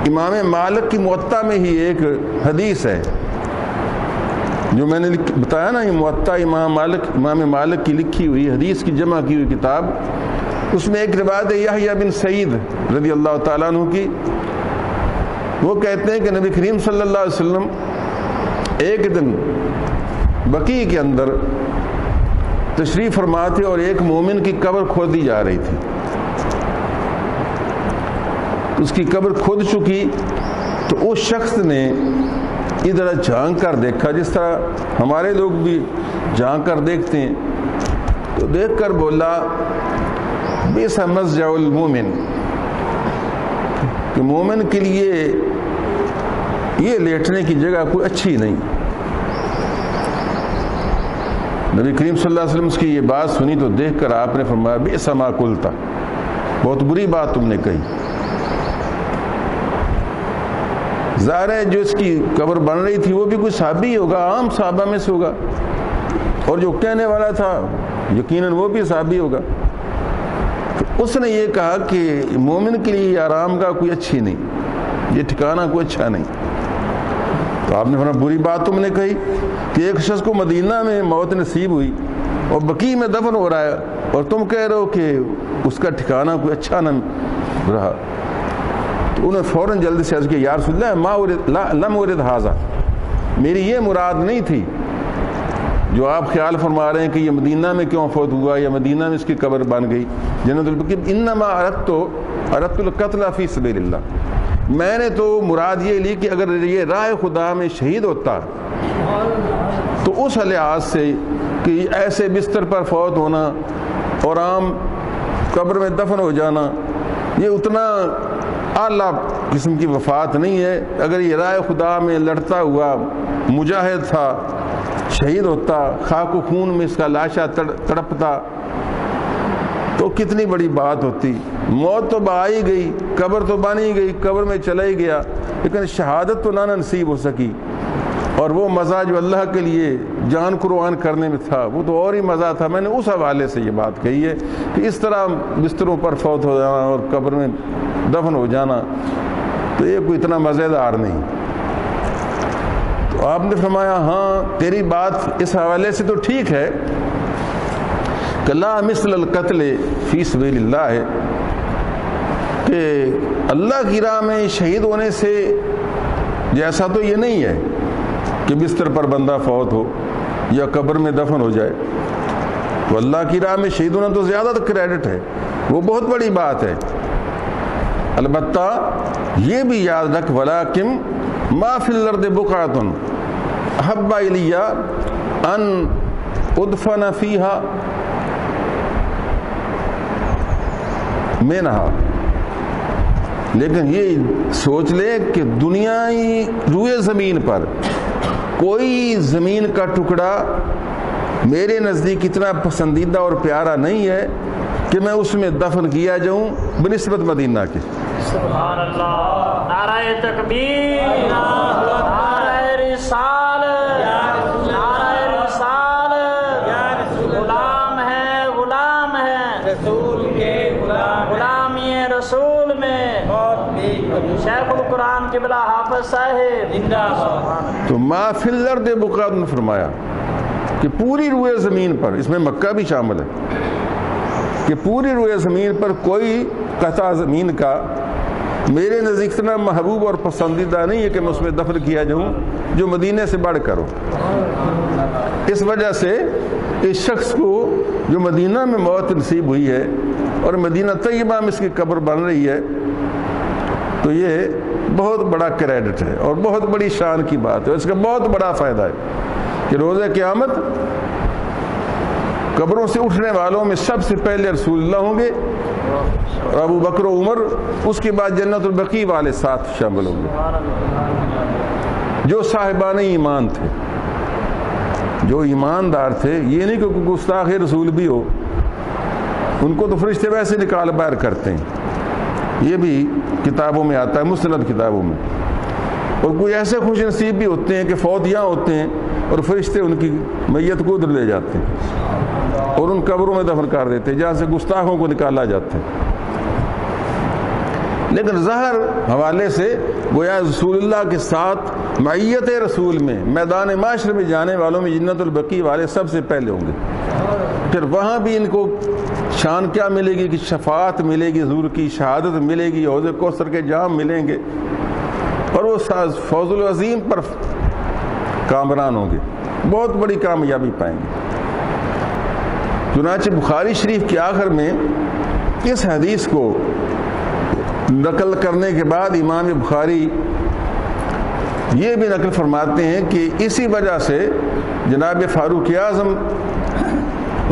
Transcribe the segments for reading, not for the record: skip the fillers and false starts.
امام مالک کی موطا میں ہی ایک حدیث ہے جو میں نے بتایا نا، یہ موطا امام مالک کی لکھی ہوئی حدیث کی جمع کی ہوئی کتاب، اس میں ایک روایت ہے یحییٰ بن سعید رضی اللہ تعالیٰ عنہ کی. وہ کہتے ہیں کہ نبی کریم صلی اللہ علیہ وسلم ایک دن بقیع کے اندر تشریف فرما تھے اور ایک مومن کی قبر کھودی جا رہی تھی. اس کی قبر کھود چکی تو اس شخص نے ادھر جھانک کر دیکھا، جس طرح ہمارے لوگ بھی جھانک کر دیکھتے ہیں، تو دیکھ کر بولا بئس مضجع المومن، کہ مومن کے لیے یہ لیٹنے کی جگہ کوئی اچھی نہیں. نبی کریم صلی اللہ علیہ وسلم کی یہ بات سنی تو دیکھ کر آپ نے فرمایا بئس ما قلت، بہت بری بات تم نے کہی. ظاہر ہے جو اس کی قبر بن رہی تھی وہ بھی کوئی صحابی ہوگا، عام صحابہ میں سے ہوگا، اور جو کہنے والا تھا یقیناً وہ بھی صحابی ہوگا. تو اس نے یہ کہا کہ مومن کے لیے آرام گاہ کوئی اچھی نہیں، یہ ٹھکانہ کوئی اچھا نہیں. تو آپ نے فرمایا بری بات تم نے کہی کہ ایک شخص کو مدینہ میں موت نصیب ہوئی اور بقیع میں دفن ہو رہا ہے، اور تم کہہ رہے ہو کہ اس کا ٹھکانہ کوئی اچھا نہ رہا. تو انہیں فوراً جلدی سے عرض کیا یا رسول اللہ لم ارد ھذا، میری یہ مراد نہیں تھی جو آپ خیال فرما رہے ہیں کہ یہ مدینہ میں کیوں فوت ہوا یا مدینہ میں اس کی قبر بن گئی جنت البقیع. انما اردت القتل فی سبیل اللہ، میں نے تو مراد یہ لی کہ اگر یہ راہ خدا میں شہید ہوتا تو اس لحاظ سے کہ ایسے بستر پر فوت ہونا اور عام قبر میں دفن ہو جانا یہ اتنا اعلیٰ قسم کی وفات نہیں ہے. اگر یہ راہ خدا میں لڑتا ہوا مجاہد تھا، شہید ہوتا، خاک و خون میں اس کا لاشا تڑپتا تو کتنی بڑی بات ہوتی. موت تو آ ہی گئی، قبر تو بن ہی گئی، قبر میں چلا ہی گیا، لیکن شہادت تو نہ نصیب ہو سکی. اور وہ مزہ جو اللہ کے لیے جان قربان کرنے میں تھا وہ تو اور ہی مزہ تھا. میں نے اس حوالے سے یہ بات کہی ہے کہ اس طرح بستروں پر فوت ہو جانا اور قبر میں دفن ہو جانا تو یہ کوئی اتنا مزیدار نہیں. تو آپ نے فرمایا ہاں تیری بات اس حوالے سے تو ٹھیک ہے کہ لا مثل القتل فی سبیل اللہ ہے، کہ اللہ کی راہ میں شہید ہونے سے جیسا تو یہ نہیں ہے کہ بستر پر بندہ فوت ہو یا قبر میں دفن ہو جائے. تو اللہ کی راہ میں شہید ہونا تو زیادہ کریڈٹ ہے، وہ بہت بڑی بات ہے. البتہ یہ بھی یاد رکھ ولیکن ما فی الارض بقعۃ احب الی ان ادفن فیہا منہا، لیکن یہ سوچ لے کہ دنیائی روئے زمین پر کوئی زمین کا ٹکڑا میرے نزدیک اتنا پسندیدہ اور پیارا نہیں ہے کہ میں اس میں دفن کیا جاؤں بنسبت مدینہ کے. سبحان اللہ، نعرہ تکبیر، نعرہ رسالت، نعرہ رسالت. غلام ہے، غلام ہے رسول کے، غلامی رسول میں شیخ القرآن قبلہ حافظ صاحب. تو ما فی الارض بقعۃ نے فرمایا کہ پوری روئے زمین پر، اس میں مکہ بھی شامل ہے، کہ پوری روئے زمین پر کوئی قطع زمین کا میرے نزدیک اتنا محبوب اور پسندیدہ نہیں ہے کہ میں اس میں دفن کیا جاؤں جو مدینے سے بڑھ کر ہو. اس وجہ سے اس شخص کو جو مدینہ میں موت نصیب ہوئی ہے اور مدینہ طیبہ میں اس کی قبر بن رہی ہے تو یہ بہت بڑا کریڈٹ ہے اور بہت بڑی شان کی بات ہے. اس کا بہت بڑا فائدہ ہے کہ روز قیامت قبروں سے اٹھنے والوں میں سب سے پہلے رسول اللہ ہوں گے اور ابو بکر و عمر، اس کے بعد جنت البقیع والے ساتھ شامل ہوں گے جو صاحبان ایمان تھے، جو ایماندار تھے. یہ نہیں کہ کوئی گستاخ رسول بھی ہو، ان کو تو فرشتے ویسے نکال باہر کرتے ہیں، یہ بھی کتابوں میں آتا ہے، مستند کتابوں میں. اور کوئی ایسے خوش نصیب بھی ہوتے ہیں کہ فوت یہاں ہوتے ہیں اور فرشتے ان کی میت کو ادھر لے جاتے ہیں اور ان قبروں میں دفن کر دیتے ہیں جہاں سے گستاخوں کو نکالا جاتا ہے. لیکن ظاہر حوالے سے گویا رسول اللہ کے ساتھ معیت رسول میں میدان معاشر میں جانے والوں میں جنت البقیع والے سب سے پہلے ہوں گے. پھر وہاں بھی ان کو شان کیا ملے گی کہ شفاعت ملے گی، حضور کی شہادت ملے گی، حوض کوثر کے جام ملیں گے، اور وہ فوز العظیم پر کامران ہوں گے، بہت بڑی کامیابی پائیں گے. چنانچہ بخاری شریف کے آخر میں اس حدیث کو نقل کرنے کے بعد امام بخاری یہ بھی نقل فرماتے ہیں کہ اسی وجہ سے جناب فاروق اعظم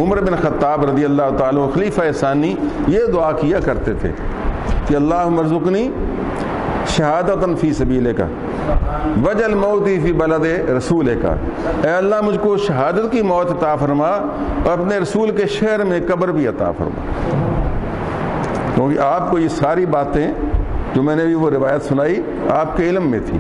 عمر بن خطاب رضی اللہ تعالیٰ خلیفہ ثانی یہ دعا کیا کرتے تھے کہ اللہم ارزقنی شہادتاً فی سبیلک وجل موتی فی بلد رسولک، اے اللہ مجھ کو شہادت کی موت عطا فرما اور اپنے رسول کے شہر میں قبر بھی عطا فرما. کیونکہ آپ کو یہ ساری باتیں جو میں نے بھی وہ روایت سنائی آپ کے علم میں تھی.